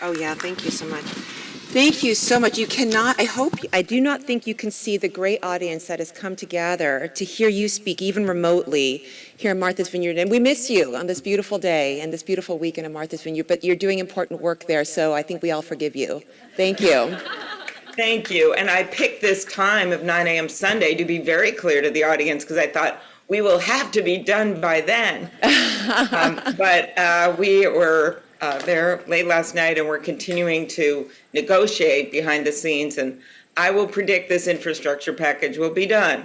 Oh, yeah, thank you so much. Thank you so much. You cannot, I do not think you can see the great audience that has come together to hear you speak, even remotely, here in Martha's Vineyard. And we miss you on this beautiful day and this beautiful weekend in Martha's Vineyard, but you're doing important work there, so I think we all forgive you. Thank you. Thank you. And I picked this time of 9 a.m. Sunday to be very clear to the audience because I thought we will have to be done by then. But we were there late last night and we're continuing to negotiate behind the scenes. And I will predict this infrastructure package will be done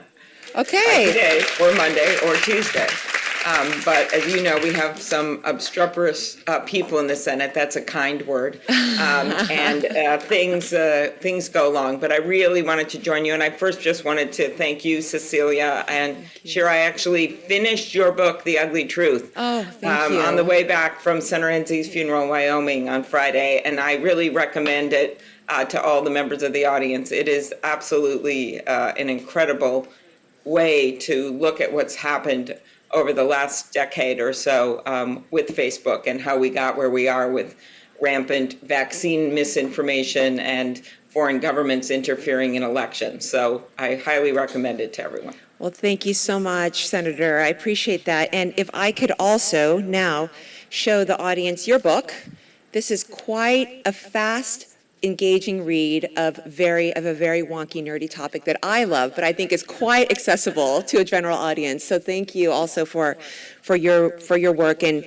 Okay. today or Monday or Tuesday. But as you know, we have some obstreperous people in the Senate. That's a kind word. And things go along. But I really wanted to join you. And I first just wanted to thank you, Cecilia. And Shira, I actually finished your book, The Ugly Truth, Thank you. on the way back from Senator Enzi's funeral in Wyoming on Friday. And I really recommend it to all the members of the audience. It is absolutely an incredible way to look at what's happened over the last decade or so with Facebook and how we got where we are with rampant vaccine misinformation and foreign governments interfering in elections. So I highly recommend it to everyone. Well, thank you so much, Senator. I appreciate that. And if I could also now show the audience your book. This is quite a fast, engaging read of a very wonky, nerdy topic that I love, but I think is quite accessible to a general audience. So thank you also for your work. And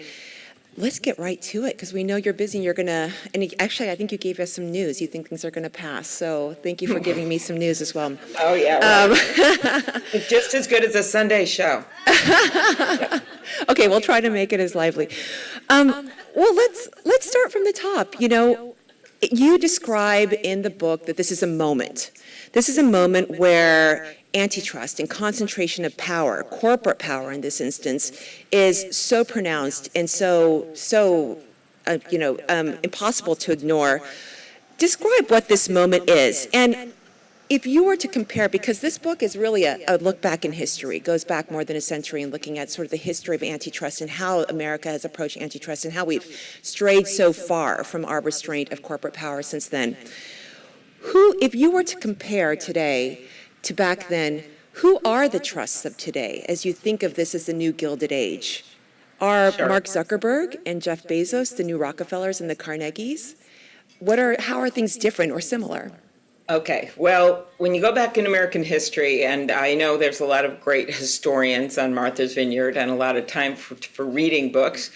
let's get right to it because we know you're busy and you're gonna. And actually, I think you gave us some news. You think things are gonna pass. So thank you for giving me some news as well. Oh yeah, right. It's just as good as a Sunday show. Okay, we'll try to make it as lively. Well, let's start from the top. You know, you describe in the book that this is a moment. This is a moment where antitrust and concentration of power, corporate power in this instance, is so pronounced and so impossible to ignore. Describe what this moment is. And if you were to compare, because this book is really a look back in history, it goes back more than a century in looking at sort of the history of antitrust and how America has approached antitrust and how we've strayed so far from our restraint of corporate power since then. If you were to compare today to back then, who are the trusts of today as you think of this as the new Gilded Age? Are Mark Zuckerberg and Jeff Bezos the new Rockefellers and the Carnegies? How are things different or similar? Okay, well, when you go back in American history, and I know there's a lot of great historians on Martha's Vineyard and a lot of time for reading books,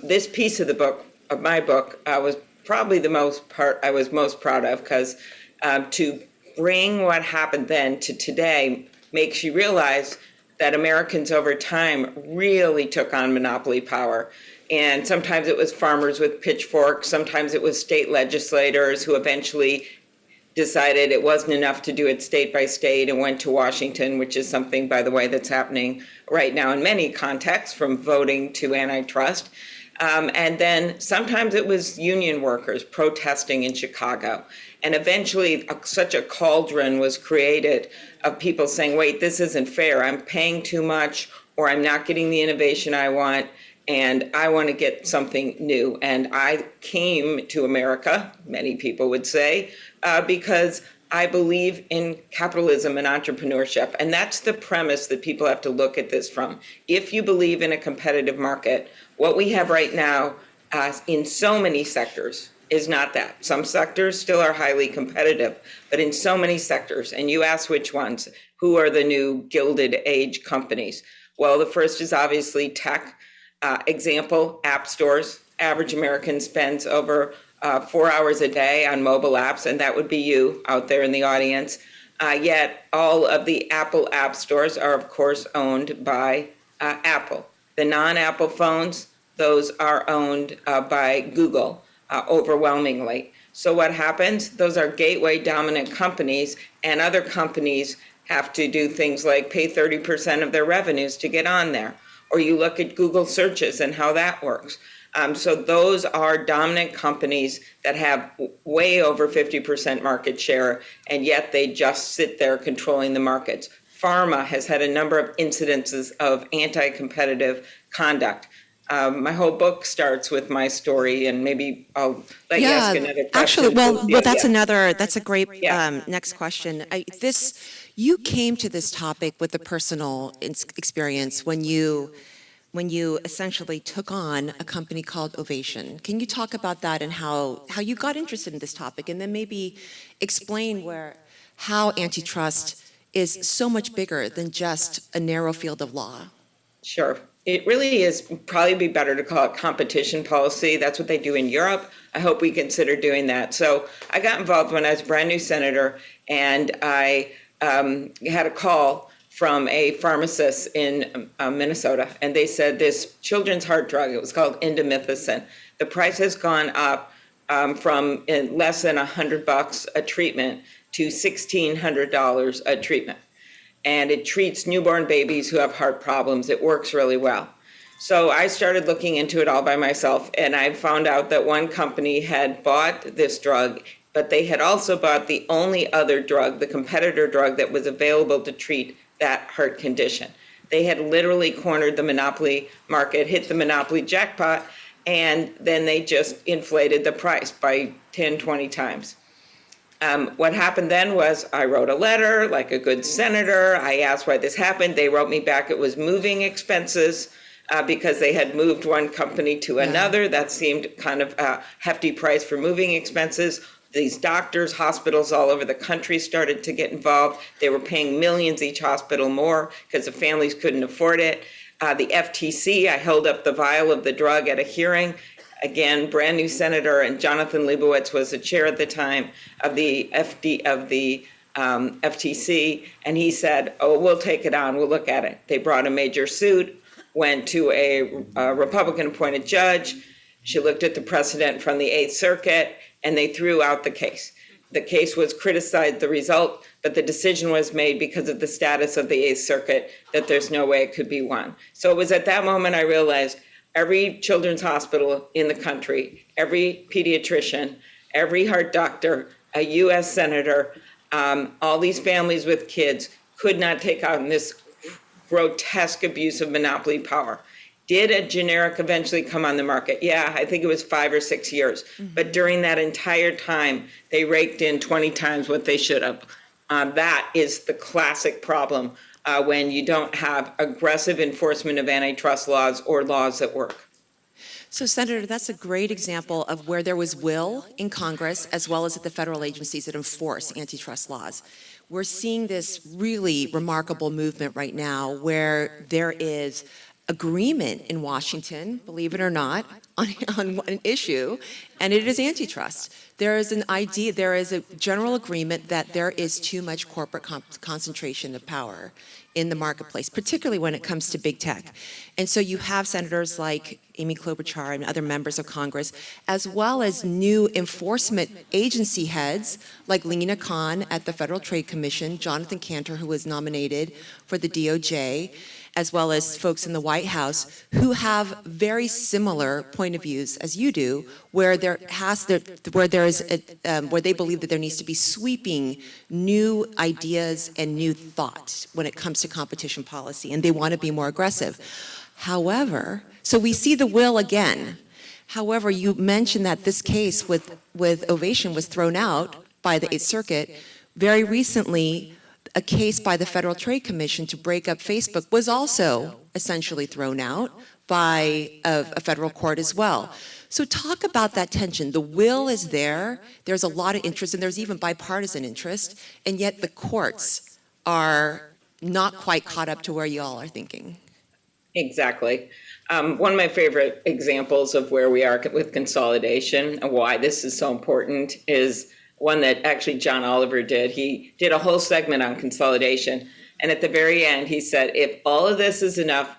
this piece of the book, of my book, was probably the part I was most proud of because to bring what happened then to today makes you realize that Americans over time really took on monopoly power. And sometimes it was farmers with pitchforks, sometimes it was state legislators who eventually decided it wasn't enough to do it state by state and went to Washington, which is something, by the way, that's happening right now in many contexts, from voting to antitrust. And then sometimes it was union workers protesting in Chicago. And eventually such a cauldron was created of people saying, wait, this isn't fair. I'm paying too much, or I'm not getting the innovation I want, and I want to get something new. And I came to America, many people would say, because I believe in capitalism and entrepreneurship. And that's the premise that people have to look at this from. If you believe in a competitive market, what we have right now in so many sectors is not that. Some sectors still are highly competitive, but in so many sectors, and you ask which ones, who are the new Gilded Age companies? Well, the first is obviously tech. Example, app stores. Average American spends over 4 hours a day on mobile apps, and that would be you out there in the audience. Yet all of the Apple app stores are, of course, owned by Apple. The non-Apple phones, those are owned by Google overwhelmingly. So what happens? Those are gateway dominant companies, and other companies have to do things like pay 30% of their revenues to get on there. Or you look at Google searches and how that works. So those are dominant companies that have way over 50% market share, and yet they just sit there controlling the markets. Pharma has had a number of incidences of anti-competitive conduct. my whole book starts with my story, and maybe I'll let you ask another question. Actually, that's a great Yeah. next question. You came to this topic with a personal experience when you essentially took on a company called Ovation. Can you talk about that and how you got interested in this topic, and then maybe explain how antitrust is so much bigger than just a narrow field of law? Sure. It really is probably be better to call it competition policy. That's what they do in Europe. I hope we consider doing that. So I got involved when I was a brand new senator, and I had a call from a pharmacist in Minnesota, and they said this children's heart drug, it was called indomethacin, the price has gone up from less than $100 a treatment to $1,600 a treatment. And it treats newborn babies who have heart problems. It works really well. So I started looking into it all by myself, and I found out that one company had bought this drug, but they had also bought the only other drug, the competitor drug that was available to treat that heart condition. They had literally cornered the monopoly market, hit the monopoly jackpot, and then they just inflated the price by 10, 20 times. What happened then was I wrote a letter like a good senator. I asked why this happened. They wrote me back it was moving expenses because they had moved one company to another. That seemed kind of a hefty price for moving expenses. These doctors, hospitals all over the country started to get involved. They were paying millions each hospital more because the families couldn't afford it. The FTC, I held up the vial of the drug at a hearing. Again, brand new senator, and Jonathan Leibowitz was the chair at the time of the FTC, and he said, "Oh, we'll take it on. We'll look at it." They brought a major suit, went to a Republican-appointed judge. She looked at the precedent from the Eighth Circuit, and they threw out the case. The case was criticized, the result, but the decision was made because of the status of the Eighth Circuit that there's no way it could be won. So it was at that moment I realized every children's hospital in the country, every pediatrician, every heart doctor, a U.S. senator, all these families with kids could not take on this grotesque abuse of monopoly power. Did a generic eventually come on the market? Yeah, I think it was 5 or 6 years. But during that entire time, they raked in 20 times what they should have. That is the classic problem when you don't have aggressive enforcement of antitrust laws or laws that work. So, Senator, that's a great example of where there was will in Congress as well as at the federal agencies that enforce antitrust laws. We're seeing this really remarkable movement right now where there is agreement in Washington, believe it or not, on an issue, and it is antitrust. There is a general agreement that there is too much corporate concentration of power in the marketplace, particularly when it comes to big tech. And so you have senators like Amy Klobuchar and other members of Congress, as well as new enforcement agency heads like Lena Khan at the Federal Trade Commission, Jonathan Cantor, who was nominated for the DOJ, as well as folks in the White House who have very similar point of views as you do, where they believe that there needs to be sweeping new ideas and new thought when it comes to competition policy, and they want to be more aggressive. However, so we see the will again. However, you mentioned that this case with Ovation was thrown out by the Eighth Circuit. Very recently, a case by the Federal Trade Commission to break up Facebook was also essentially thrown out by a federal court as well. So talk about that tension. The will is there. There's a lot of interest, and there's even bipartisan interest, and yet the courts are not quite caught up to where you all are thinking. Exactly. One of my favorite examples of where we are with consolidation and why this is so important is one that actually John Oliver did. He did a whole segment on consolidation. And at the very end, he said, if all of this is enough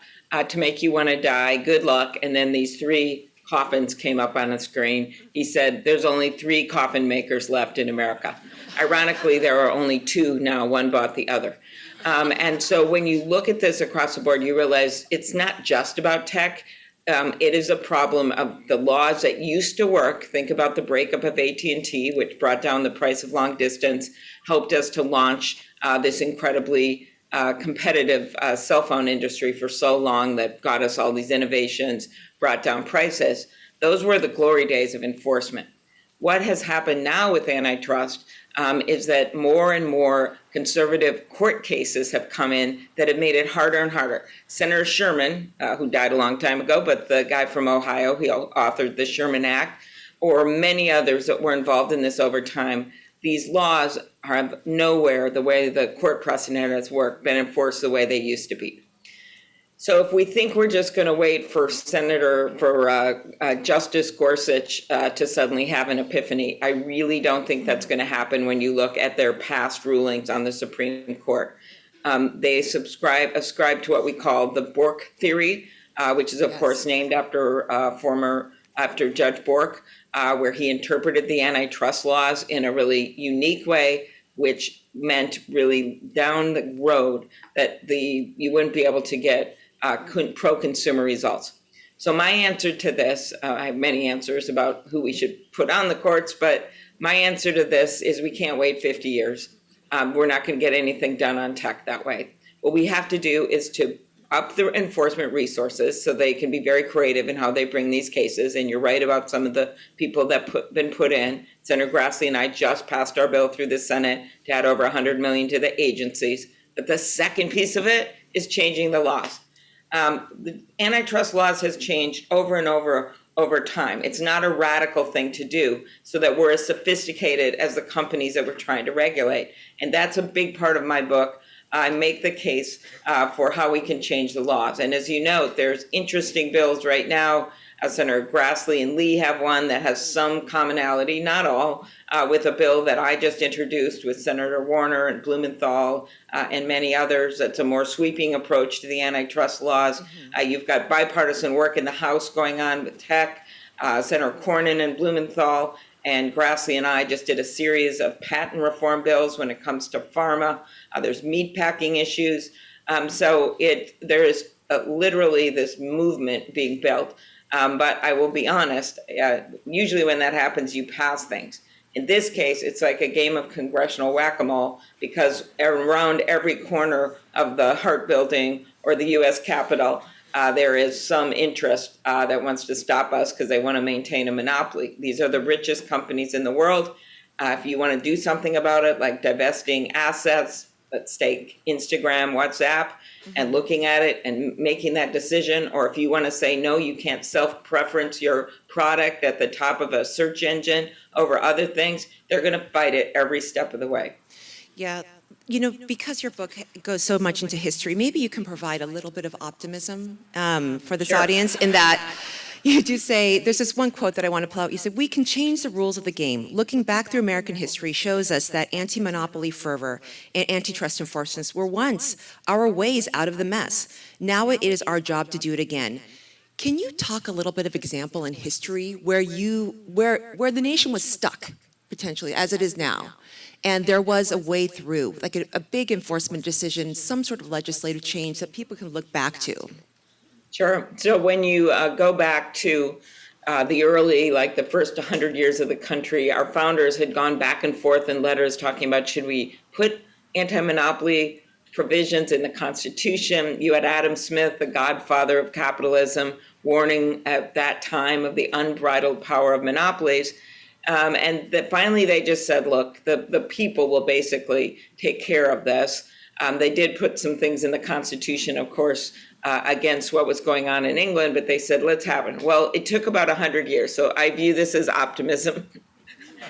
to make you want to die, good luck. And then these 3 coffins came up on the screen. He said, there's only 3 coffin makers left in America. Ironically, there are only 2 now. One bought the other. And so when you look at this across the board, you realize it's not just about tech. It is a problem of the laws that used to work. Think about the breakup of AT&T, which brought down the price of long distance, helped us to launch this incredibly competitive cell phone industry for so long that got us all these innovations, brought down prices. Those were the glory days of enforcement. What has happened now with antitrust is that more and more conservative court cases have come in that have made it harder and harder. Senator Sherman, who died a long time ago, but the guy from Ohio, he authored the Sherman Act, or many others that were involved in this over time, these laws have nowhere, the way the court precedent has worked, been enforced the way they used to be. So if we think we're just going to wait for Justice Gorsuch to suddenly have an epiphany, I really don't think that's going to happen when you look at their past rulings on the Supreme Court. They ascribe to what we call the Bork Theory, which is, of course, named after Judge Bork, where he interpreted the antitrust laws in a really unique way, which meant really down the road that you wouldn't be able to get pro-consumer results. So my answer to this, I have many answers about who we should put on the courts, but my answer to this is we can't wait 50 years. We're not going to get anything done on tech that way. What we have to do is to up the enforcement resources so they can be very creative in how they bring these cases. And you're right about some of the people that been put in. Senator Grassley and I just passed our bill through the Senate to add over $100 million to the agencies. But the second piece of it is changing the laws. The antitrust laws has changed over and over time. It's not a radical thing to do so that we're as sophisticated as the companies that we're trying to regulate. And that's a big part of my book. I make the case for how we can change the laws. And as you know, there's interesting bills right now. Senator Grassley and Lee have one that has some commonality, not all, with a bill that I just introduced with Senator Warner and Blumenthal and many others. That's a more sweeping approach to the antitrust laws. You've got bipartisan work in the House going on with tech. Senator Cornyn and Blumenthal and Grassley and I just did a series of patent reform bills when it comes to pharma. There's meatpacking issues. So there is literally this movement being built. But I will be honest, usually when that happens, you pass things. In this case, it's like a game of congressional whack-a-mole because around every corner of the Hart Building or the U.S. Capitol, there is some interest that wants to stop us because they want to maintain a monopoly. These are the richest companies in the world. If you want to do something about it, like divesting assets, let's take Instagram, WhatsApp, and looking at it and making that decision, or if you want to say, no, you can't self-preference your product at the top of a search engine over other things, they're going to fight it every step of the way. Yeah. You know, because your book goes so much into history, maybe you can provide a little bit of optimism for this audience in that you do say, there's this one quote that I want to pull out. You said, we can change the rules of the game. Looking back through American history shows us that anti-monopoly fervor and antitrust enforcements were once our ways out of the mess. Now it is our job to do it again. Can you talk a little bit of example in history where the nation was stuck, potentially, as it is now? And there was a way through, like a big enforcement decision, some sort of legislative change that people can look back to. Sure. So when you go back to the early, like the first 100 years of the country, our founders had gone back and forth in letters talking about, should we put anti-monopoly provisions in the Constitution? You had Adam Smith, the godfather of capitalism, warning at that time of the unbridled power of monopolies. And that finally they just said, look, the people will basically take care of this. They did put some things in the Constitution, of course, against what was going on in England, but they said, let's have it. Well, it took about 100 years. So I view this as optimism,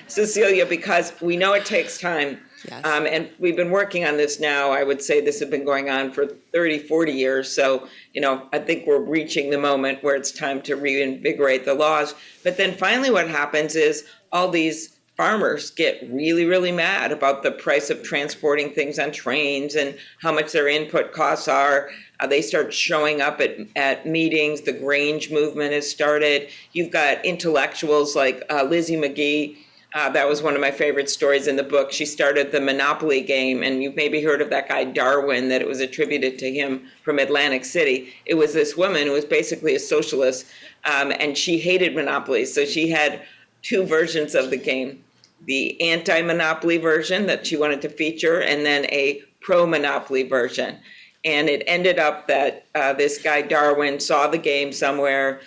Cecilia, because we know it takes time. Yes. And we've been working on this now. I would say this has been going on for 30, 40 years. So, I think we're reaching the moment where it's time to reinvigorate the laws. But then finally what happens is all these farmers get really, really mad about the price of transporting things on trains and how much their input costs are. They start showing up at meetings. The Grange movement has started. You've got intellectuals like Lizzie McGee. That was one of my favorite stories in the book. She started the Monopoly game, and you've maybe heard of that guy Darwin, that it was attributed to him from Atlantic City. It was this woman who was basically a socialist, and she hated monopolies. So she had two versions of the game. the anti-monopoly version that she wanted to feature, and then a pro-monopoly version. And it ended up that this guy Darwin saw the game somewhere,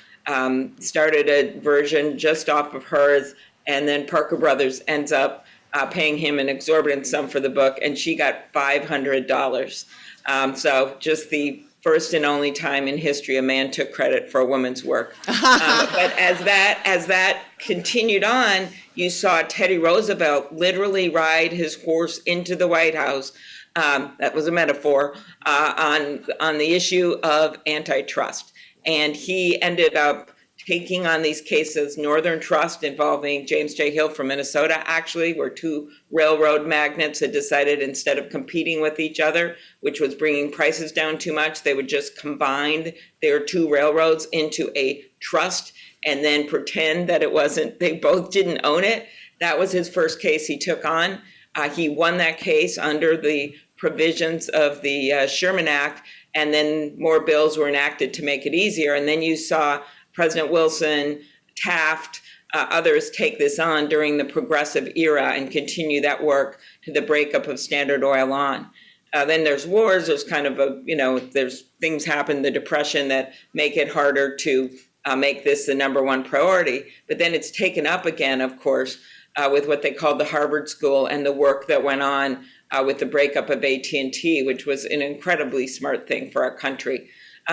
started a version just off of hers, and then Parker Brothers ends up paying him an exorbitant sum for the book, and she got $500. So just the first and only time in history a man took credit for a woman's work. But as that continued on, you saw Teddy Roosevelt literally ride his horse into the White House. That was a metaphor on the issue of antitrust. And he ended up taking on these cases. Northern Trust, involving James J. Hill from Minnesota, actually, where two railroad magnates had decided, instead of competing with each other, which was bringing prices down too much, they would just combine their two railroads into a trust and then pretend that it wasn't, they both didn't own it. That was his first case he took on. He won that case under the provisions of the Sherman Act, and then more bills were enacted to make it easier. And then you saw President Wilson, Taft, others take this on during the progressive era and continue that work to the breakup of Standard Oil on. Then there's wars, there's kind of there's things happen, the Depression, that make it harder to make this the number one priority. But then it's taken up again, of course, with what they called the Harvard School and the work that went on with the breakup of AT&T, which was an incredibly smart thing for our country.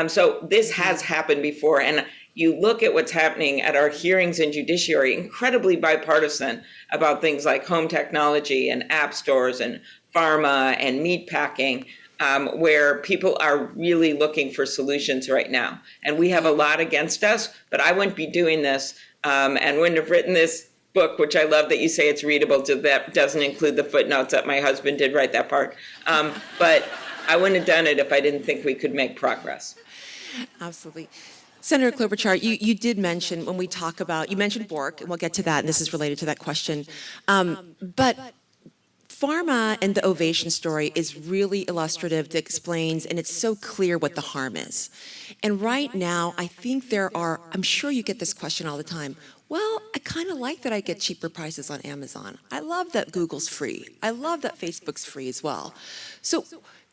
So this has happened before. And you look at what's happening at our hearings in judiciary, incredibly bipartisan, about things like home technology and app stores and pharma and meat packing, where people are really looking for solutions right now. And we have a lot against us, but I wouldn't be doing this and wouldn't have written this book, which I love that you say it's readable, that doesn't include the footnotes that my husband did write that part. But I wouldn't have done it if I didn't think we could make progress. Absolutely. Senator Klobuchar, you did mention, when we talk about, you mentioned Bork, and we'll get to that, and this is related to that question. But pharma and the ovation story is really illustrative. It explains, and it's so clear what the harm is. And right now, I think I'm sure you get this question all the time. Well, I kind of like that I get cheaper prices on Amazon. I love that Google's free. I love that Facebook's free as well. So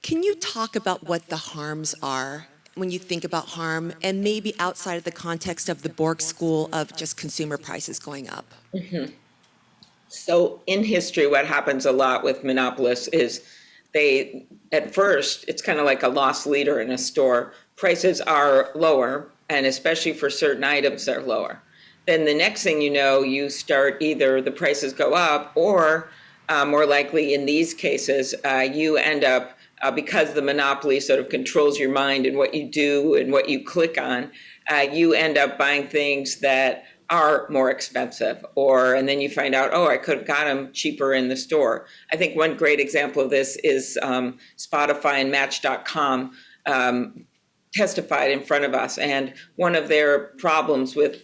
can you talk about what the harms are when you think about harm, and maybe outside of the context of the Bork School of just consumer prices going up? Mm-hmm. So in history, what happens a lot with monopolists is at first, it's kind of like a loss leader in a store. Prices are lower, and especially for certain items, they're lower. Then the next thing you know, you start, either the prices go up, or more likely in these cases, you end up, because the monopoly sort of controls your mind and what you do and what you click on, you end up buying things that are more expensive, and then you find out, I could have got them cheaper in the store. I think one great example of this is Spotify and Match.com testified in front of us, and one of their problems with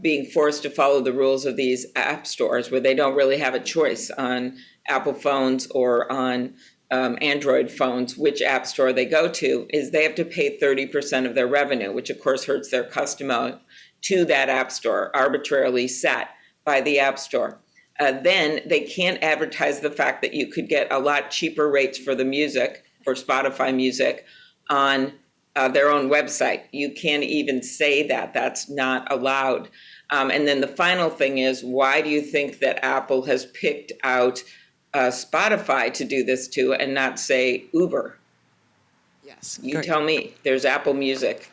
being forced to follow the rules of these app stores, where they don't really have a choice on Apple phones or on Android phones, which app store they go to, is they have to pay 30% of their revenue, which of course hurts their customer, to that app store, arbitrarily set by the app store. Then they can't advertise the fact that you could get a lot cheaper rates for the music, for Spotify music, on their own website. You can't even say that. That's not allowed. And then the final thing is, why do you think that Apple has picked out Spotify to do this to and not, say, Uber? Yes. You Great. tell me. There's Apple Music.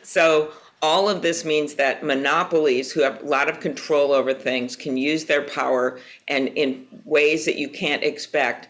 So all of this means that monopolies, who have a lot of control over things, can use their power and in ways that you can't expect,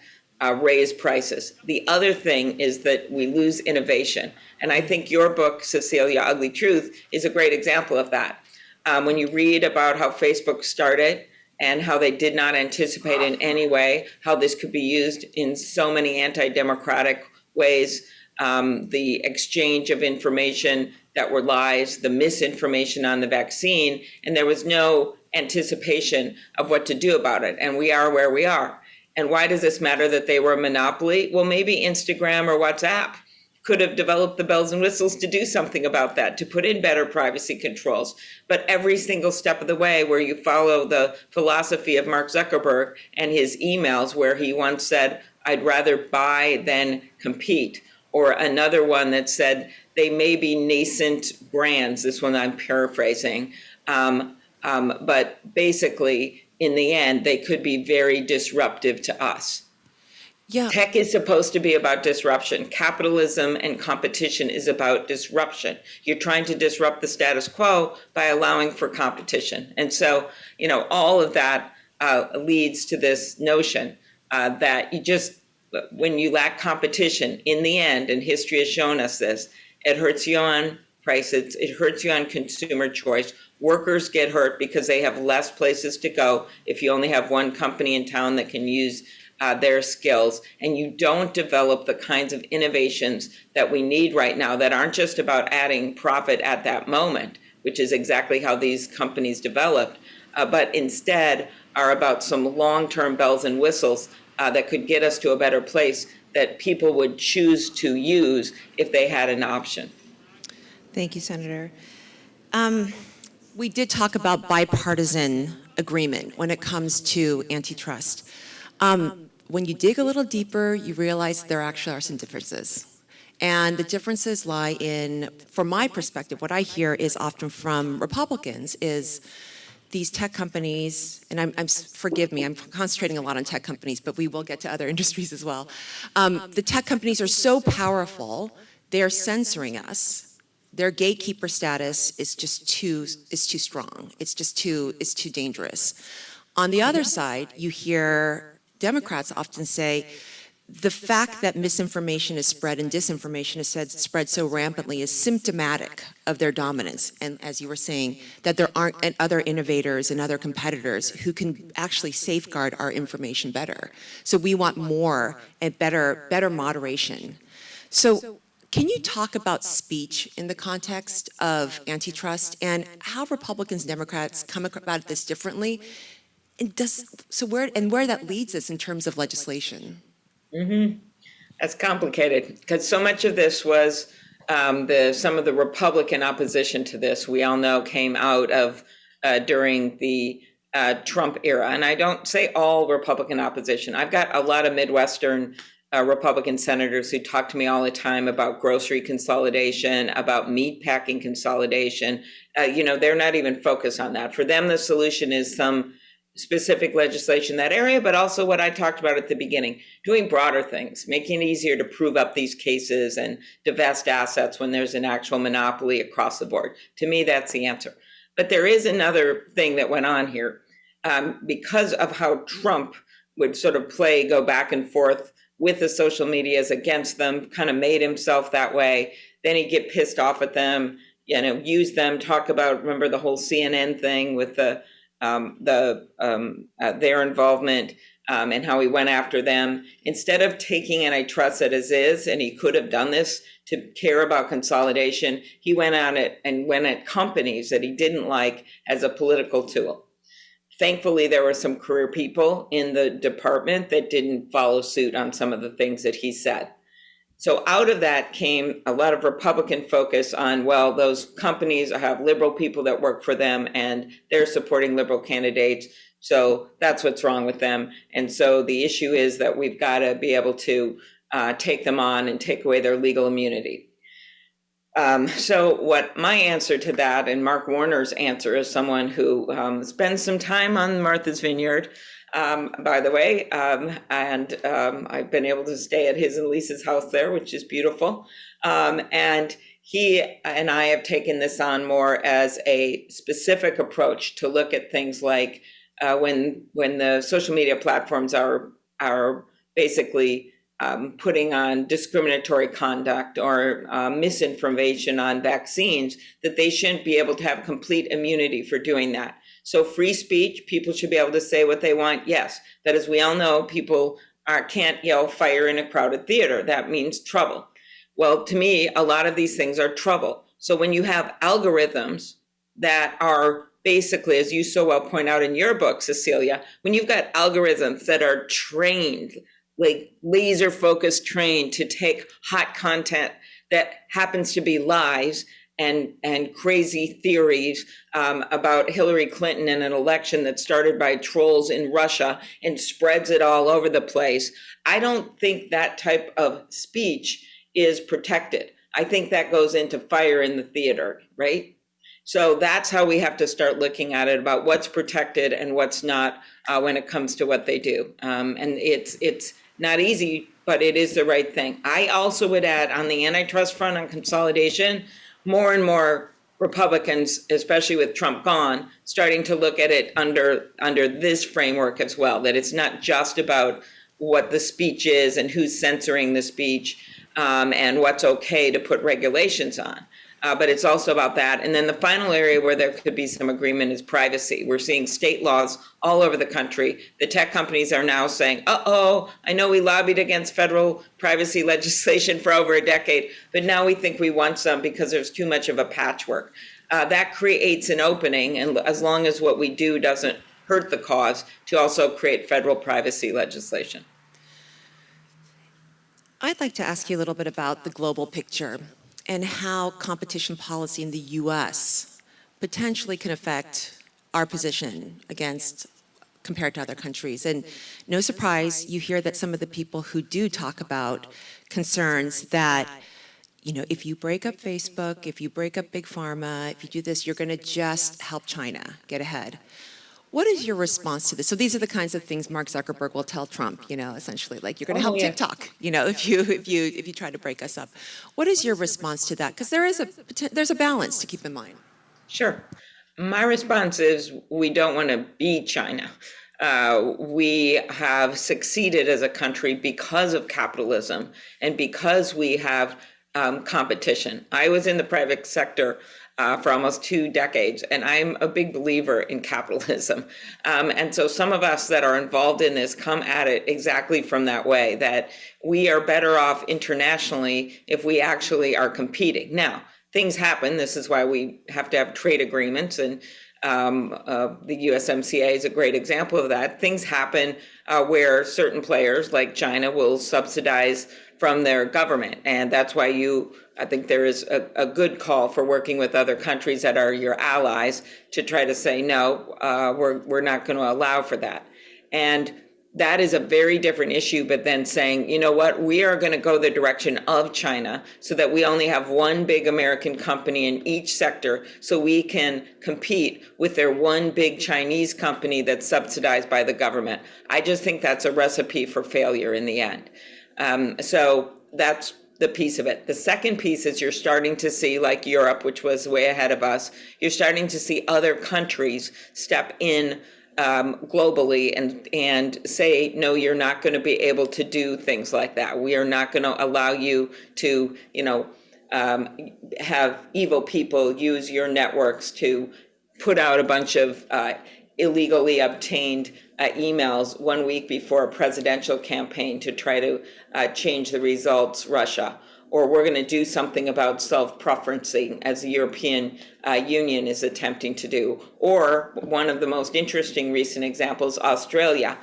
raise prices. The other thing is that we lose innovation. And I think your book, Cecilia, Ugly Truth, is a great example of that. When you read about how Facebook started and how they did not anticipate in any way how this could be used in so many anti-democratic ways, the exchange of information that were lies, the misinformation on the vaccine, and there was no anticipation of what to do about it. And we are where we are. And why does this matter that they were a monopoly? Well, maybe Instagram or WhatsApp could have developed the bells and whistles to do something about that, to put in better privacy controls. But every single step of the way, where you follow the philosophy of Mark Zuckerberg and his emails, where he once said, "I'd rather buy than compete," or another one that said, "They may be nascent brands," this one I'm paraphrasing, but basically, in the end, they could be very disruptive to us. Yeah. Tech is supposed to be about disruption. Capitalism and competition is about disruption. You're trying to disrupt the status quo by allowing for competition. And so, all of that leads to this notion that when you lack competition, in the end, and history has shown us this, it hurts you on prices, it hurts you on consumer choice. Workers get hurt because they have less places to go if you only have one company in town that can use their skills, and you don't develop the kinds of innovations that we need right now that aren't just about adding profit at that moment, which is exactly how these companies developed, but instead are about some long-term bells and whistles that could get us to a better place that people would choose to use if they had an option. Thank you, Senator. We did talk about bipartisan agreement when it comes to antitrust. When you dig a little deeper, you realize there actually are some differences. And the differences lie in, from my perspective, what I hear is often from Republicans is these tech companies, and forgive me, I'm concentrating a lot on tech companies, but we will get to other industries as well. The tech companies are so powerful, they're censoring us. Their gatekeeper status is just too strong. It's too dangerous. On the other side, you hear Democrats often say the fact that misinformation is spread and disinformation is spread so rampantly is symptomatic of their dominance. And as you were saying, that there aren't other innovators and other competitors who can actually safeguard our information better. So we want more and better moderation. So can you talk about speech in the context of antitrust and how Republicans and Democrats come about this differently? And where that leads us in terms of legislation? Mm-hmm. That's complicated because so much of this was some of the Republican opposition to this, we all know, came out of during the Trump era. And I don't say all Republican opposition. I've got a lot of Midwestern Republican senators who talk to me all the time about grocery consolidation, about meatpacking consolidation. They're not even focused on that. For them, the solution is some specific legislation in that area, but also what I talked about at the beginning, doing broader things, making it easier to prove up these cases and divest assets when there's an actual monopoly across the board. To me, that's the answer. But there is another thing that went on here. Because of how Trump would sort of go back and forth with the social medias against them, kind of made himself that way. Then he'd get pissed off at them, use them, talk about, remember the whole CNN thing with their involvement and how he went after them. Instead of taking antitrust as is, and he could have done this to care about consolidation, he went on it and went at companies that he didn't like as a political tool. Thankfully, there were some career people in the department that didn't follow suit on some of the things that he said. So out of that came a lot of Republican focus on, well, those companies have liberal people that work for them and they're supporting liberal candidates. So that's what's wrong with them. And so the issue is that we've got to be able to take them on and take away their legal immunity. So what my answer to that, and Mark Warner's answer as someone who spends some time on Martha's Vineyard, by the way, and I've been able to stay at his and Lisa's house there, which is beautiful. And he and I have taken this on more as a specific approach to look at things like when the social media platforms are basically putting on discriminatory conduct or misinformation on vaccines, that they shouldn't be able to have complete immunity for doing that. So free speech, people should be able to say what they want, yes. But as we all know, people can't yell fire in a crowded theater. That means trouble. Well, to me, a lot of these things are trouble. So when you have algorithms that are basically, as you so well point out in your book, Cecilia, when you've got algorithms that are trained like laser focused trained to take hot content that happens to be lies and crazy theories about Hillary Clinton and an election that started by trolls in Russia and spreads it all over the place. I don't think that type of speech is protected. I think that goes into fire in the theater, right? So that's how we have to start looking at it, about what's protected and what's not when it comes to what they do. And it's not easy, but it is the right thing. I also would add, on the antitrust front on consolidation, more and more Republicans, especially with Trump gone, starting to look at it under this framework as well, that it's not just about what the speech is and who's censoring the speech and what's okay to put regulations on. But it's also about that. And then the final area where there could be some agreement is privacy. We're seeing state laws all over the country. The tech companies are now saying, I know we lobbied against federal privacy legislation for over a decade, but now we think we want some because there's too much of a patchwork. That creates an opening, and as long as what we do doesn't hurt the cause, to also create federal privacy legislation. I'd like to ask you a little bit about the global picture and how competition policy in the U.S. potentially can affect our position compared to other countries. And no surprise, you hear that some of the people who do talk about concerns that, if you break up Facebook, if you break up Big Pharma, if you do this, you're going to just help China get ahead. What is your response to this? So these are the kinds of things Mark Zuckerberg will tell Trump, essentially, like, you're going to help TikTok, if you try to break us up. What is your response to that? Because there's a balance to keep in mind. Sure. My response is, we don't want to be China. We have succeeded as a country because of capitalism and because we have competition. I was in the private sector for almost 2 decades, and I'm a big believer in capitalism. And so some of us that are involved in this come at it exactly from that way, that we are better off internationally if we actually are competing. Now, things happen. This is why we have to have trade agreements, and the USMCA is a great example of that. Things happen where certain players like China will subsidize from their government. And that's why I think there is a good call for working with other countries that are your allies to try to say, no, we're not going to allow for that. And that is a very different issue, but then saying, you know what, we are going to go the direction of China so that we only have one big American company in each sector so we can compete with their one big Chinese company that's subsidized by the government. I just think that's a recipe for failure in the end. So that's the piece of it. The second piece is you're starting to see, like Europe, which was way ahead of us, you're starting to see other countries step in globally and say, no, you're not going to be able to do things like that. We are not going to allow you to, have evil people use your networks to put out a bunch of illegally obtained emails 1 week before a presidential campaign to try to change the results, Russia. Or we're going to do something about self-preferencing, as the European Union is attempting to do. Or one of the most interesting recent examples, Australia,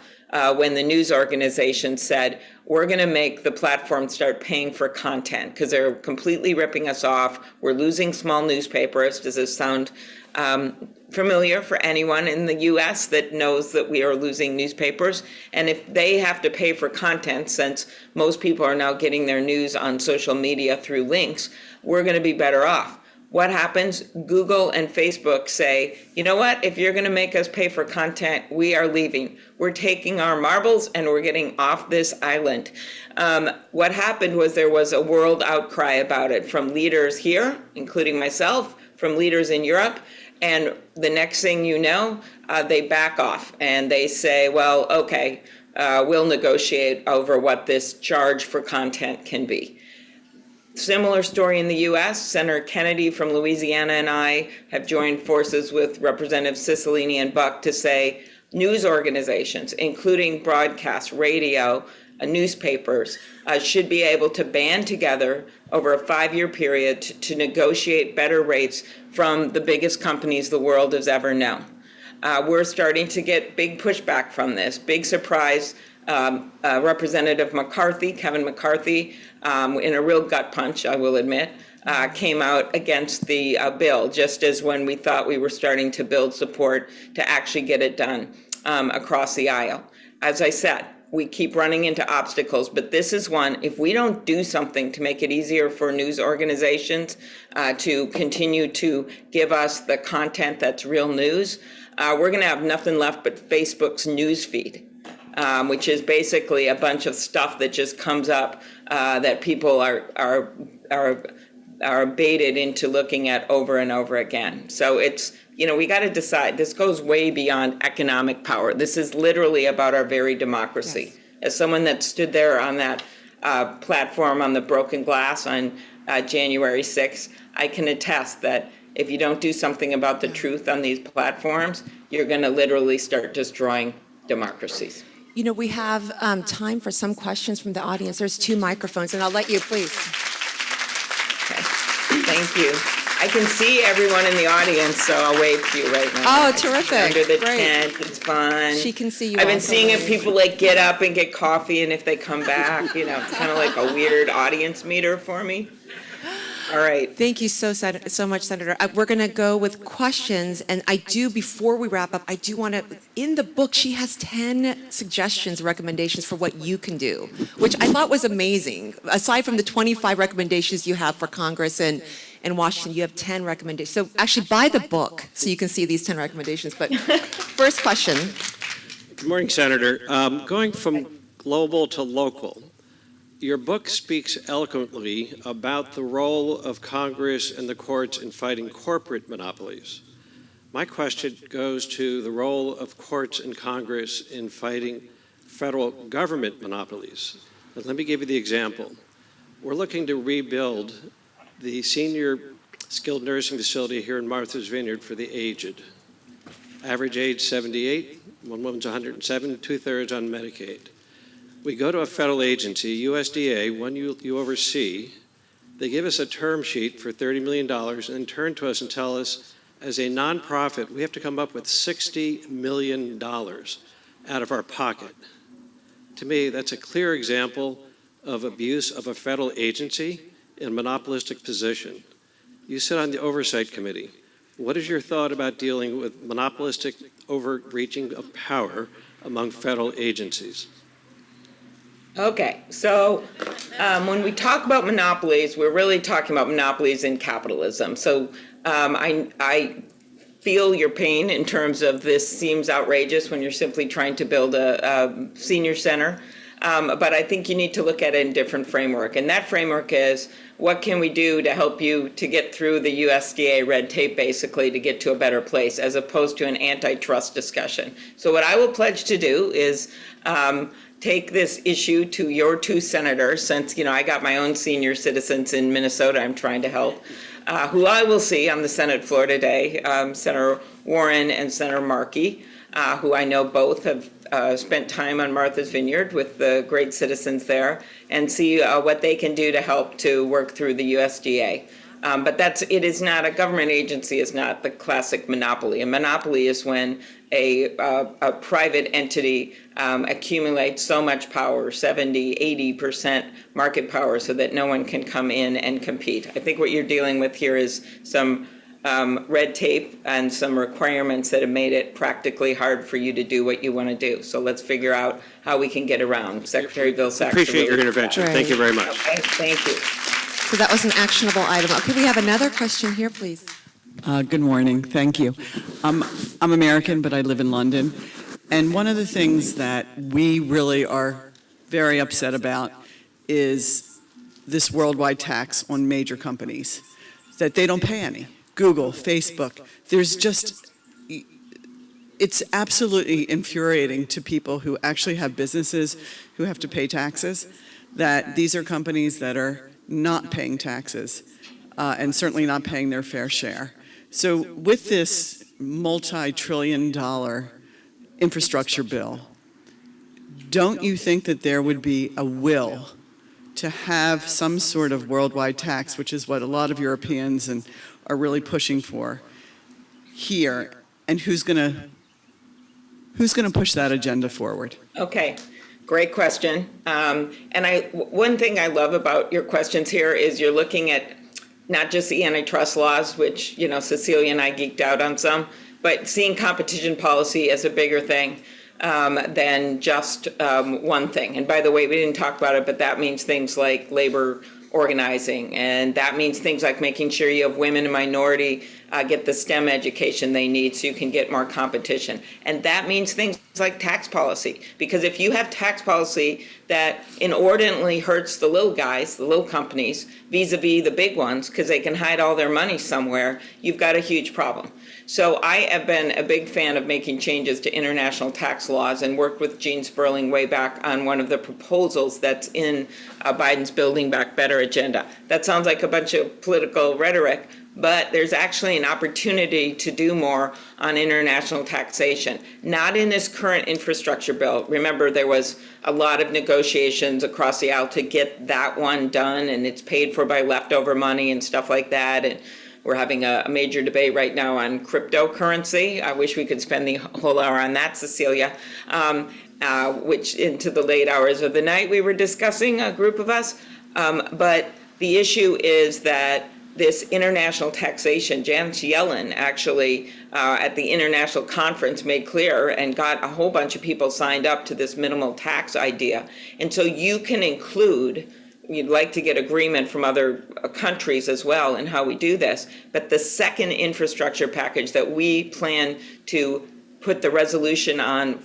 when the news organization said, we're going to make the platform start paying for content because they're completely ripping us off. We're losing small newspapers. Does this sound familiar for anyone in the U.S. that knows that we are losing newspapers? And if they have to pay for content, since most people are now getting their news on social media through links, we're going to be better off. What happens? Google and Facebook say, you know what? If you're going to make us pay for content, we are leaving. We're taking our marbles and we're getting off this island. What happened was there was a world outcry about it from leaders here, including myself, from leaders in Europe. And the next thing you know, they back off and they say, well, okay, we'll negotiate over what this charge for content can be. Similar story in the U.S. Senator Kennedy from Louisiana and I have joined forces with Representatives Cicilline and Buck to say news organizations, including broadcast, radio, newspapers, should be able to band together over a 5-year period to negotiate better rates from the biggest companies the world has ever known. We're starting to get big pushback from this. Big surprise Representative McCarthy, Kevin McCarthy, in a real gut punch, I will admit, came out against the bill, just as when we thought we were starting to build support to actually get it done across the aisle. As I said, we keep running into obstacles, but this is one, if we don't do something to make it easier for news organizations to continue to give us the content that's real news, we're going to have nothing left but Facebook's news feed, which is basically a bunch of stuff that just comes up that people are baited into looking at over and over again. So it's, we got to decide. This goes way beyond economic power. This is literally about our very democracy. Yes. As someone that stood there on that platform on the broken glass on January 6th, I can attest that if you don't do something about the truth on these platforms, you're going to literally start destroying democracies. We have time for some questions from the audience. There's 2 microphones, and I'll let you, please. Okay. Thank you. I can see everyone in the audience, so I'll wave to you right now. Oh, terrific. Under the Great. tent, it's fun. She can see you. I've been seeing if people get up and get coffee, and if they come back, it's kind of like a weird audience meter for me. All right. Thank you so much, Senator. We're going to go with questions, and before we wrap up, I do want to, in the book, she has 10 suggestions, recommendations for what you can do, which I thought was amazing. Aside from the 25 recommendations you have for Congress and Washington, you have 10 recommendations. So actually buy the book so you can see these 10 recommendations. But first question. Good morning, Senator. Going from global to local, your book speaks eloquently about the role of Congress and the courts in fighting corporate monopolies. My question goes to the role of courts and Congress in fighting federal government monopolies. But let me give you the example. We're looking to rebuild the senior skilled nursing facility here in Martha's Vineyard for the aged. Average age 78, one woman's 107, 2/3 on Medicaid. We go to a federal agency, USDA, one you oversee. They give us a term sheet for $30 million and then turn to us and tell us, as a nonprofit, we have to come up with $60 million out of our pocket. To me, that's a clear example of abuse of a federal agency in a monopolistic position. You sit on the Oversight Committee. What is your thought about dealing with monopolistic overreaching of power among federal agencies? Okay, so when we talk about monopolies, we're really talking about monopolies in capitalism. So I feel your pain in terms of this seems outrageous when you're simply trying to build a senior center. But I think you need to look at it in a different framework. And that framework is, what can we do to help you to get through the USDA red tape, basically, to get to a better place, as opposed to an antitrust discussion. So what I will pledge to do is take this issue to your 2 senators, since I got my own senior citizens in Minnesota I'm trying to help, who I will see on the Senate floor today, Senator Warren and Senator Markey, who I know both have spent time on Martha's Vineyard with the great citizens there, and see what they can do to help to work through the USDA. But it is not, a government agency is not the classic monopoly. A monopoly is when a private entity accumulates so much power, 70, 80% market power, so that no one can come in and compete. I think what you're dealing with here is some red tape and some requirements that have made it practically hard for you to do what you want to do. So let's figure out how we can get around. Secretary Vilsack. Appreciate your intervention. Right. Thank you very much. Okay, thank you. So that was an actionable item. Okay, we have another question here, please. Good morning. Thank you. I'm American, but I live in London. And one of the things that we really are very upset about is this worldwide tax on major companies, that they don't pay any. Google, Facebook, it's absolutely infuriating to people who actually have businesses who have to pay taxes, that these are companies that are not paying taxes and certainly not paying their fair share. So with this multi-trillion-dollar infrastructure bill, don't you think that there would be a will to have some sort of worldwide tax, which is what a lot of Europeans are really pushing for here, and who's going to push that agenda forward? Okay. Great question. One thing I love about your questions here is you're looking at not just the antitrust laws, which, Cecilia and I geeked out on some, but seeing competition policy as a bigger thing than just one thing. And by the way, we didn't talk about it, but that means things like labor organizing, and that means things like making sure you have women and minority get the STEM education they need so you can get more competition. And that means things like tax policy, because if you have tax policy that inordinately hurts the little guys, the little companies, vis-a-vis the big ones, because they can hide all their money somewhere, you've got a huge problem. So I have been a big fan of making changes to international tax laws and worked with Gene Sperling way back on one of the proposals that's in Biden's Building Back Better agenda. That sounds like a bunch of political rhetoric, but there's actually an opportunity to do more on international taxation. Not in this current infrastructure bill. Remember, there was a lot of negotiations across the aisle to get that one done, and it's paid for by leftover money and stuff like that. And we're having a major debate right now on cryptocurrency. I wish we could spend the whole hour on that, Cecilia, which into the late hours of the night we were discussing, a group of us. But the issue is that this international taxation, Janet Yellen actually at the international conference made clear and got a whole bunch of people signed up to this minimal tax idea. And so you can include, you'd like to get agreement from other countries as well in how we do this, but the second infrastructure package that we plan to put the resolution on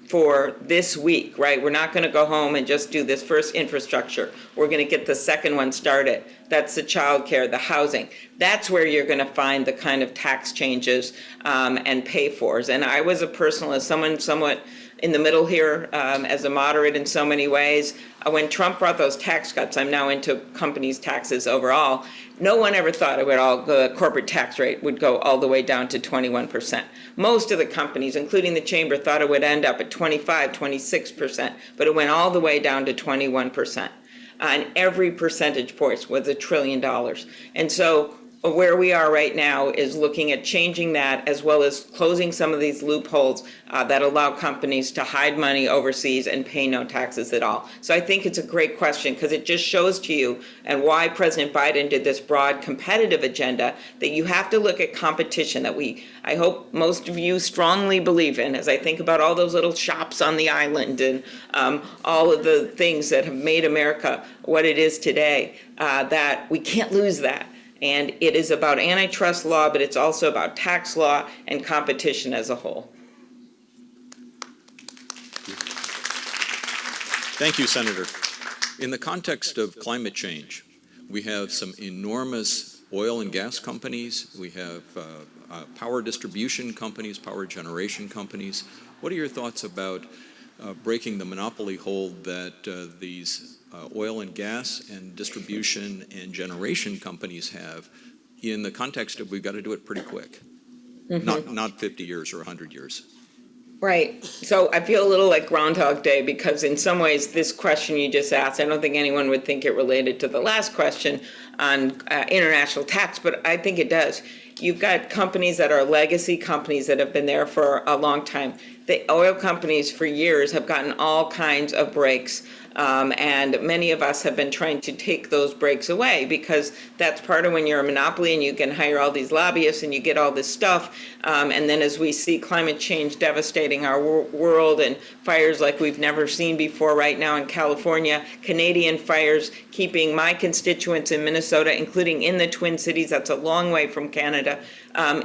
for this week, right? We're not going to go home and just do this first infrastructure. We're going to get the second one started. That's the child care, the housing. That's where you're going to find the kind of tax changes and pay-fors. And I was a personalist, someone somewhat in the middle here, as a moderate in so many ways. When Trump brought those tax cuts, I'm now into companies' taxes overall, no one ever thought the corporate tax rate would go all the way down to 21%. Most of the companies, including the chamber, thought it would end up at 25, 26%, but it went all the way down to 21%. And every percentage point was $1 trillion. And so where we are right now is looking at changing that, as well as closing some of these loopholes that allow companies to hide money overseas and pay no taxes at all. So I think it's a great question, because it just shows to you and why President Biden did this broad competitive agenda, that you have to look at competition that I hope most of you strongly believe in, as I think about all those little shops on the island and all of the things that have made America what it is today, that we can't lose that. And it is about antitrust law, but it's also about tax law and competition as a whole. Thank you, Senator. In the context of climate change, we have some enormous oil and gas companies. We have power distribution companies, power generation companies. What are your thoughts about breaking the monopoly hold that these oil and gas and distribution and generation companies have, in the context of we've got to do it pretty quick, not 50 years or 100 years? Right. So I feel a little like Groundhog Day, because in some ways this question you just asked, I don't think anyone would think it related to the last question on international tax, but I think it does. You've got companies that are legacy companies that have been there for a long time. The oil companies for years have gotten all kinds of breaks. And many of us have been trying to take those breaks away, because that's part of when you're a monopoly and you can hire all these lobbyists and you get all this stuff. And then as we see climate change devastating our world and fires like we've never seen before right now in California, Canadian fires keeping my constituents in Minnesota, including in the Twin Cities, that's a long way from Canada,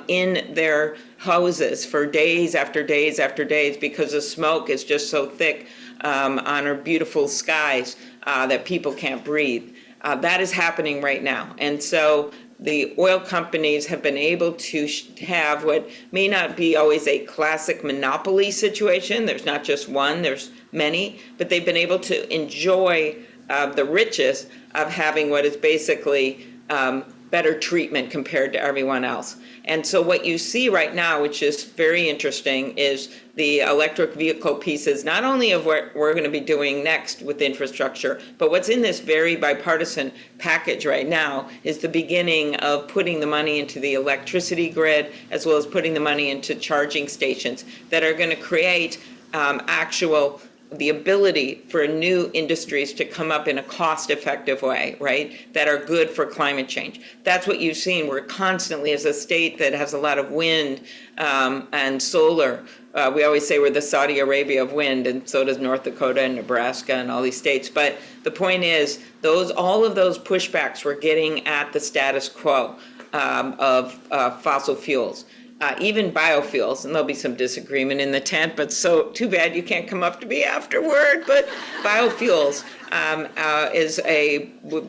in their houses for days after days after days, because the smoke is just so thick on our beautiful skies that people can't breathe. That is happening right now. And so the oil companies have been able to have what may not be always a classic monopoly situation. There's not just one, there's many, but they've been able to enjoy the riches of having what is basically better treatment compared to everyone else. And so what you see right now, which is very interesting, is the electric vehicle pieces, not only of what we're going to be doing next with infrastructure, but what's in this very bipartisan package right now is the beginning of putting the money into the electricity grid, as well as putting the money into charging stations that are going to create actual the ability for new industries to come up in a cost-effective way, right, that are good for climate change. That's what you've seen. We're constantly, as a state that has a lot of wind and solar, we always say we're the Saudi Arabia of wind, and so does North Dakota and Nebraska and all these states. But the point is, all of those pushbacks were getting at the status quo of fossil fuels. Even biofuels, and there'll be some disagreement in the tent, but so too bad you can't come up to me afterward. But biofuels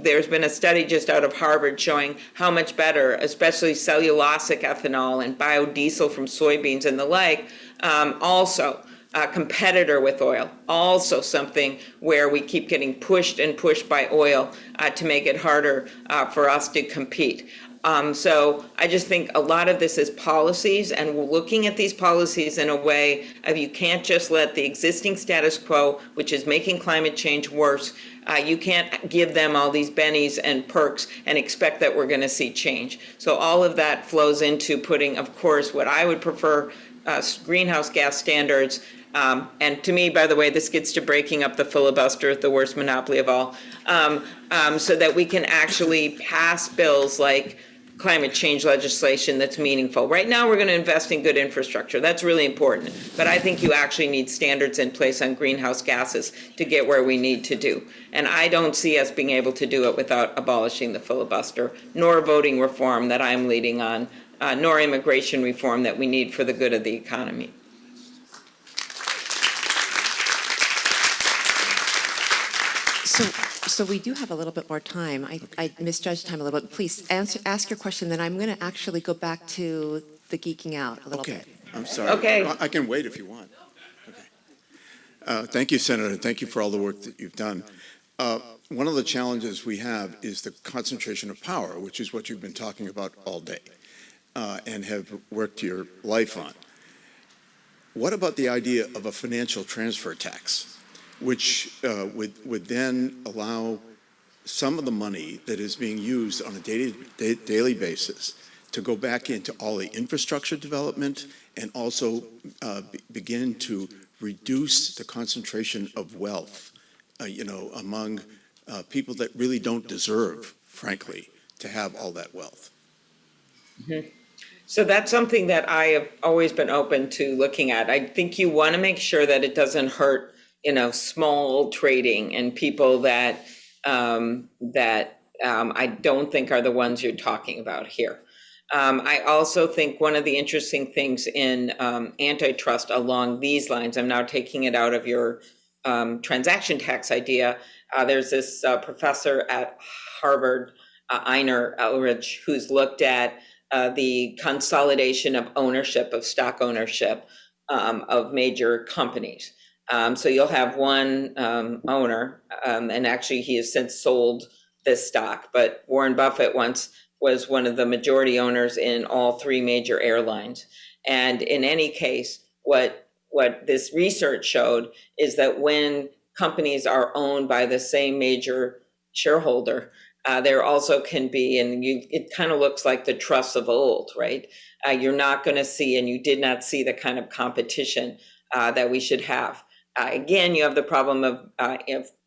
there's been a study just out of Harvard showing how much better, especially cellulosic ethanol and biodiesel from soybeans and the like, also a competitor with oil, also something where we keep getting pushed and pushed by oil to make it harder for us to compete. So I just think a lot of this is policies, and we're looking at these policies in a way of you can't just let the existing status quo, which is making climate change worse, you can't give them all these bennies and perks and expect that we're going to see change. So all of that flows into putting, of course, what I would prefer, greenhouse gas standards. And to me, by the way, this gets to breaking up the filibuster, the worst monopoly of all, so that we can actually pass bills like climate change legislation that's meaningful. Right now, we're going to invest in good infrastructure. That's really important. But I think you actually need standards in place on greenhouse gases to get where we need to do. And I don't see us being able to do it without abolishing the filibuster, nor voting reform that I'm leading on, nor immigration reform that we need for the good of the economy. So we do have a little bit more time. I misjudged time a little bit. Please ask your question, then I'm going to actually go back to the geeking out a little bit. I'm sorry. Okay. I can wait if you want. Okay. Thank you, Senator. Thank you for all the work that you've done. One of the challenges we have is the concentration of power, which is what you've been talking about all day and have worked your life on. What about the idea of a financial transfer tax, which would then allow some of the money that is being used on a daily basis to go back into all the infrastructure development and also begin to reduce the concentration of wealth, among people that really don't deserve, frankly, to have all that wealth? Mm-hmm. So that's something that I have always been open to looking at. I think you want to make sure that it doesn't hurt small trading and people that I don't think are the ones you're talking about here. I also think one of the interesting things in antitrust along these lines, I'm now taking it out of your transaction tax idea. There's this professor at Harvard, Einar Elrich, who's looked at the consolidation of ownership, of stock ownership of major companies. So you'll have one owner, and actually he has since sold this stock, but Warren Buffett once was one of the majority owners in all three major airlines. And in any case, what this research showed is that when companies are owned by the same major shareholder, there also can be, and it kind of looks like the trusts of old, right? You're not going to see, and you did not see the kind of competition that we should have. Again, you have the problem of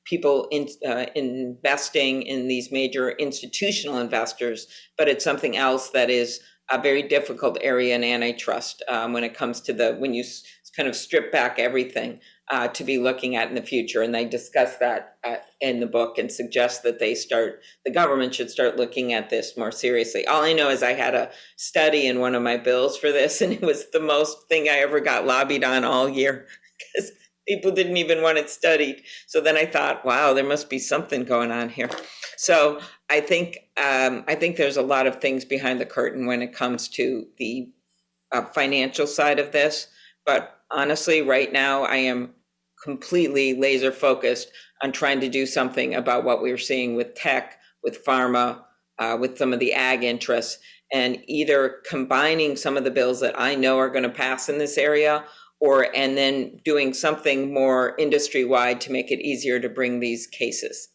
people investing in these major institutional investors, but it's something else that is a very difficult area in antitrust when it comes to when you kind of strip back everything to be looking at in the future. And they discuss that in the book and suggest that the government should start looking at this more seriously. All I know is I had a study in one of my bills for this, and it was the most thing I ever got lobbied on all year because people didn't even want it studied. So then I thought, wow, there must be something going on here. So I think there's a lot of things behind the curtain when it comes to the financial side of this. But honestly, right now, I am completely laser focused on trying to do something about what we're seeing with tech, with pharma, with some of the ag interests, and either combining some of the bills that I know are going to pass in this area, and then doing something more industry-wide to make it easier to bring these cases.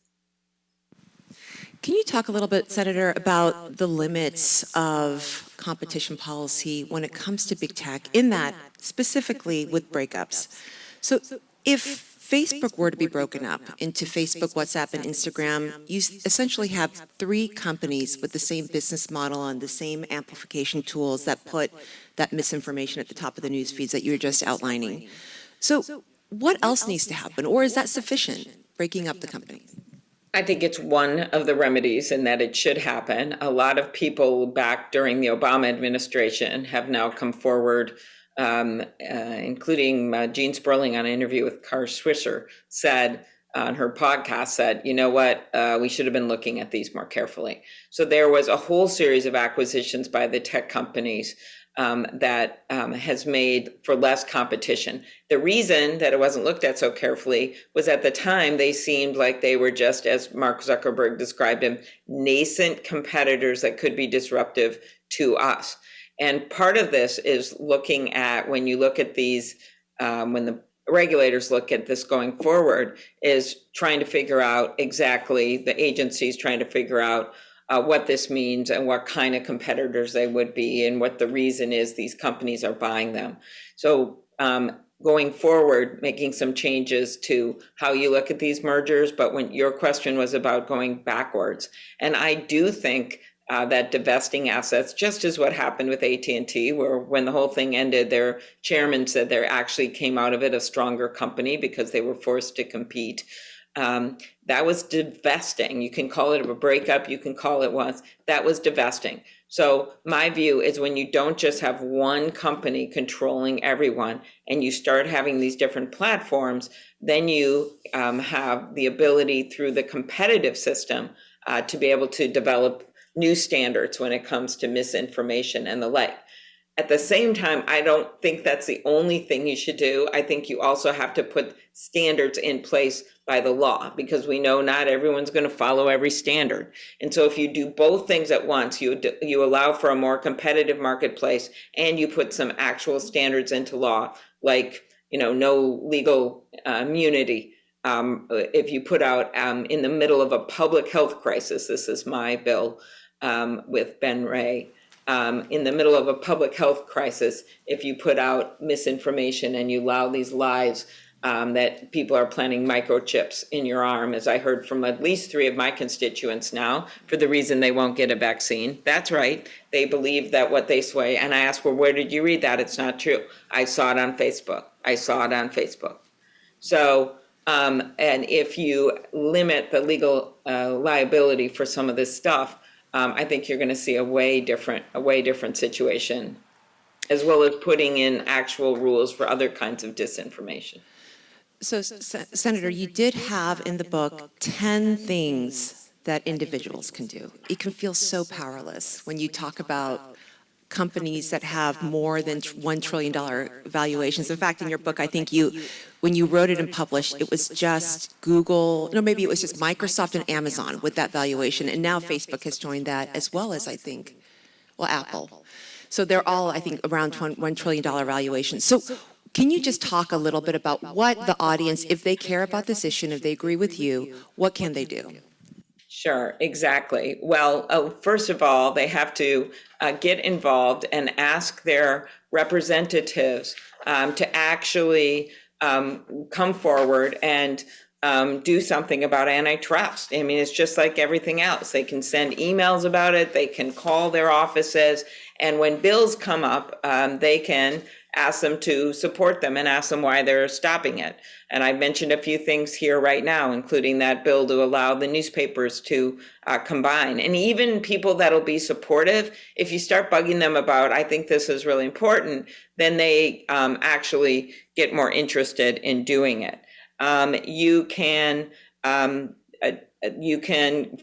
Can you talk a little bit, Senator, about the limits of competition policy when it comes to big tech, in that specifically with breakups? So if Facebook were to be broken up into Facebook, WhatsApp, and Instagram, you essentially have three companies with the same business model and the same amplification tools that put that misinformation at the top of the news feeds that you were just outlining. So what else needs to happen, or is that sufficient, breaking up the companies? I think it's one of the remedies and that it should happen. A lot of people back during the Obama administration have now come forward, including Jean Sperling on an interview with Carr Swisher said on her podcast said, you know what, we should have been looking at these more carefully. So there was a whole series of acquisitions by the tech companies that has made for less competition. The reason that it wasn't looked at so carefully was at the time they seemed like they were just, as Mark Zuckerberg described them, nascent competitors that could be disruptive to us. And part of this is looking at, when you look at these, when the regulators look at this going forward, is trying to figure out exactly, the agencies trying to figure out what this means and what kind of competitors they would be and what the reason is these companies are buying them. So going forward, making some changes to how you look at these mergers, but when your question was about going backwards, and I do think that divesting assets, just as what happened with AT&T, where when the whole thing ended, their chairman said they actually came out of it a stronger company because they were forced to compete. That was divesting. You can call it a breakup, you can call it what, that was divesting. So my view is when you don't just have one company controlling everyone and you start having these different platforms, then you have the ability through the competitive system to be able to develop new standards when it comes to misinformation and the like. At the same time, I don't think that's the only thing you should do. I think you also have to put standards in place by the law, because we know not everyone's going to follow every standard. And so if you do both things at once, you allow for a more competitive marketplace and you put some actual standards into law, like, no legal immunity. If you put out in the middle of a public health crisis, this is my bill with Ben Ray, in the middle of a public health crisis, if you put out misinformation and you allow these lies that people are planting microchips in your arm, as I heard from at least 3 of my constituents now, for the reason they won't get a vaccine. That's right. They believe that what they sway. And I asked, well, where did you read that? It's not true. I saw it on Facebook. So, and if you limit the legal liability for some of this stuff, I think you're going to see a way different situation, as well as putting in actual rules for other kinds of disinformation. So, Senator, you did have in the book 10 things that individuals can do. It can feel so powerless when you talk about companies that have more than $1 trillion valuations. In fact, in your book, I think when you wrote it and published, it was just Google, maybe it was just Microsoft and Amazon with that valuation. And now Facebook has joined that, as well as, I think, Apple. So they're all, I think, around $1 trillion valuations. So can you just talk a little bit about what the audience, if they care about this issue and if they agree with you, what can they do? Sure, exactly. Well, first of all, they have to get involved and ask their representatives to actually come forward and do something about antitrust. I mean, it's just like everything else. They can send emails about it, they can call their offices, and when bills come up, they can ask them to support them and ask them why they're stopping it. And I mentioned a few things here right now, including that bill to allow the newspapers to combine. And even people that'll be supportive, if you start bugging them about, I think this is really important, then they actually get more interested in doing it. You can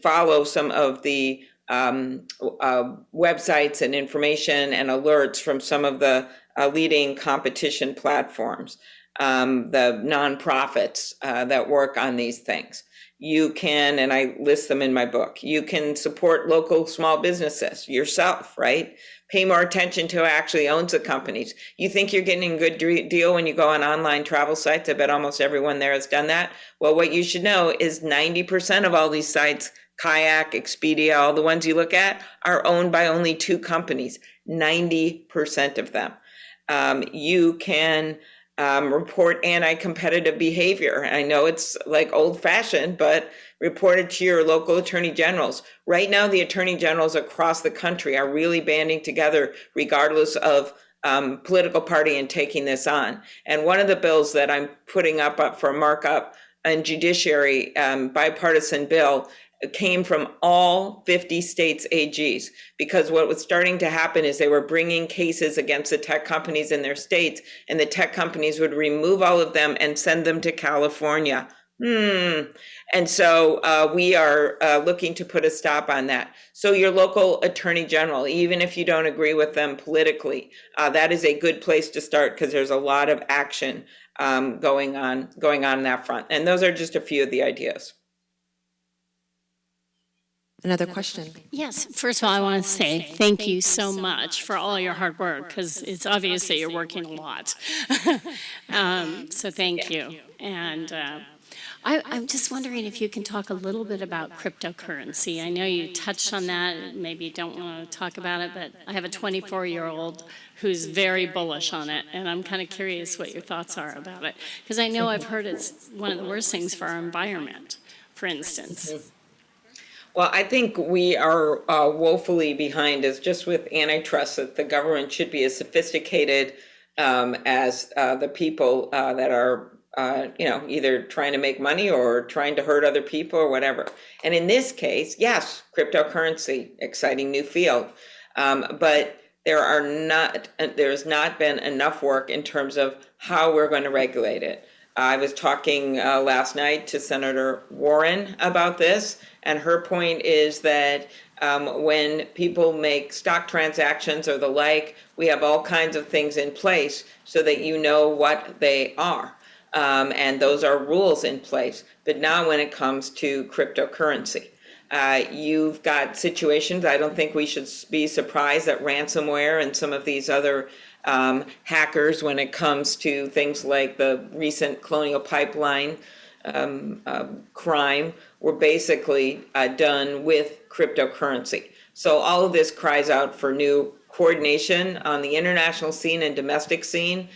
follow some of the websites and information and alerts from some of the leading competition platforms, the nonprofits that work on these things. You can, and I list them in my book, you can support local small businesses yourself, right? Pay more attention to who actually owns the companies. You think you're getting a good deal when you go on online travel sites. I bet almost everyone there has done that. Well, what you should know is 90% of all these sites, Kayak, Expedia, all the ones you look at, are owned by only 2 companies, 90% of them. You can report anti-competitive behavior. I know it's like old-fashioned, but report it to your local attorney generals. Right now, the attorney generals across the country are really banding together, regardless of political party, and taking this on. And one of the bills that I'm putting up for markup in judiciary, bipartisan bill, came from all 50 states' AGs, because what was starting to happen is they were bringing cases against the tech companies in their states, and the tech companies would remove all of them and send them to California. And so we are looking to put a stop on that. So your local attorney general, even if you don't agree with them politically, that is a good place to start, because there's a lot of action going on that front. And those are just a few of the ideas. Another question. Yes, first of all, I want to say thank you so much for all your hard work, because it's obvious that you're working a lot. So thank you. And I'm just wondering if you can talk a little bit about cryptocurrency. I know you touched on that, maybe you don't want to talk about it, but I have a 24-year-old who's very bullish on it, and I'm kind of curious what your thoughts are about it. Because I know I've heard it's one of the worst things for our environment, for instance. Well, I think we are woefully behind, as just with antitrust, that the government should be as sophisticated as the people that are, either trying to make money or trying to hurt other people or whatever. And in this case, yes, cryptocurrency, exciting new field, but there's not been enough work in terms of how we're going to regulate it. I was talking last night to Senator Warren about this, and her point is that when people make stock transactions or the like, we have all kinds of things in place so that you know what they are. And those are rules in place. But now when it comes to cryptocurrency, you've got situations, I don't think we should be surprised that ransomware and some of these other hackers, when it comes to things like the recent Colonial Pipeline crime, were basically done with cryptocurrency. So all of this cries out for new coordination on the international scene and domestic scene,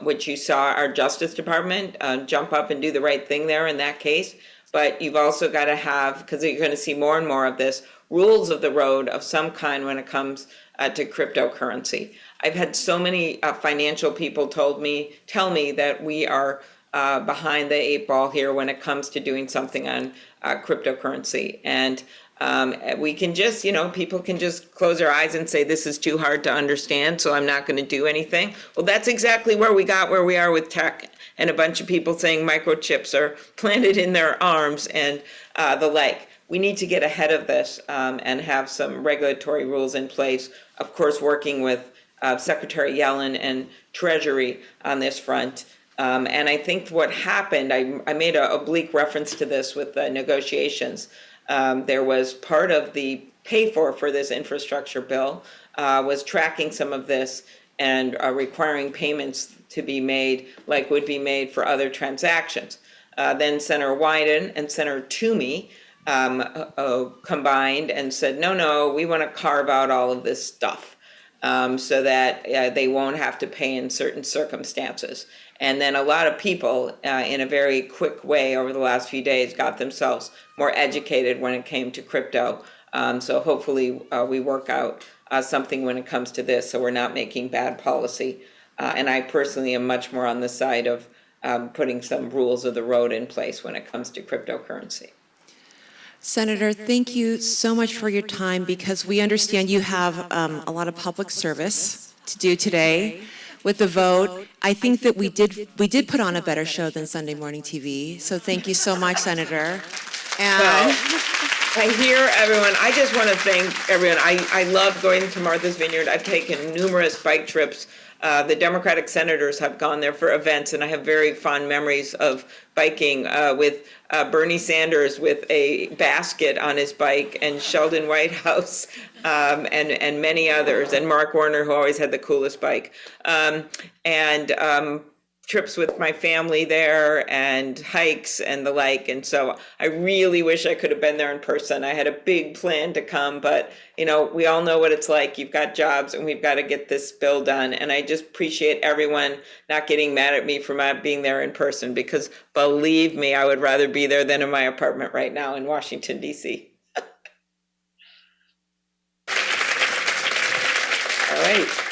which you saw our Justice Department jump up and do the right thing there in that case. But you've also got to have, because you're going to see more and more of this, rules of the road of some kind when it comes to cryptocurrency. I've had so many financial people tell me that we are behind the eight ball here when it comes to doing something on cryptocurrency. And we can just, people can just close their eyes and say, this is too hard to understand, so I'm not going to do anything. Well, that's exactly where we are with tech, and a bunch of people saying microchips are planted in their arms and the like. We need to get ahead of this and have some regulatory rules in place, of course, working with Secretary Yellen and Treasury on this front. And I think what happened, I made a oblique reference to this with the negotiations. There was part of the pay for this infrastructure bill was tracking some of this and requiring payments to be made like would be made for other transactions. Then Senator Wyden and Senator Toomey combined and said, no, we want to carve out all of this stuff so that they won't have to pay in certain circumstances. And then a lot of people in a very quick way over the last few days got themselves more educated when it came to crypto. So hopefully we work out something when it comes to this, so we're not making bad policy. And I personally am much more on the side of putting some rules of the road in place when it comes to cryptocurrency. Senator, thank you so much for your time, because we understand you have a lot of public service to do today with the vote. I think that we did put on a better show than Sunday morning TV. So thank you so much, Senator. And I hear everyone. I just want to thank everyone. I love going to Martha's Vineyard. I've taken numerous bike trips. The Democratic senators have gone there for events, and I have very fond memories of biking with Bernie Sanders with a basket on his bike, and Sheldon Whitehouse, and many others, and Mark Warner, who always had the coolest bike. trips with my family there and hikes and the like. And so I really wish I could have been there in person. I had a big plan to come, but we all know what it's like. You've got jobs and we've got to get this bill done. And I just appreciate everyone not getting mad at me for not being there in person, because believe me, I would rather be there than in my apartment right now in Washington, D.C. All right.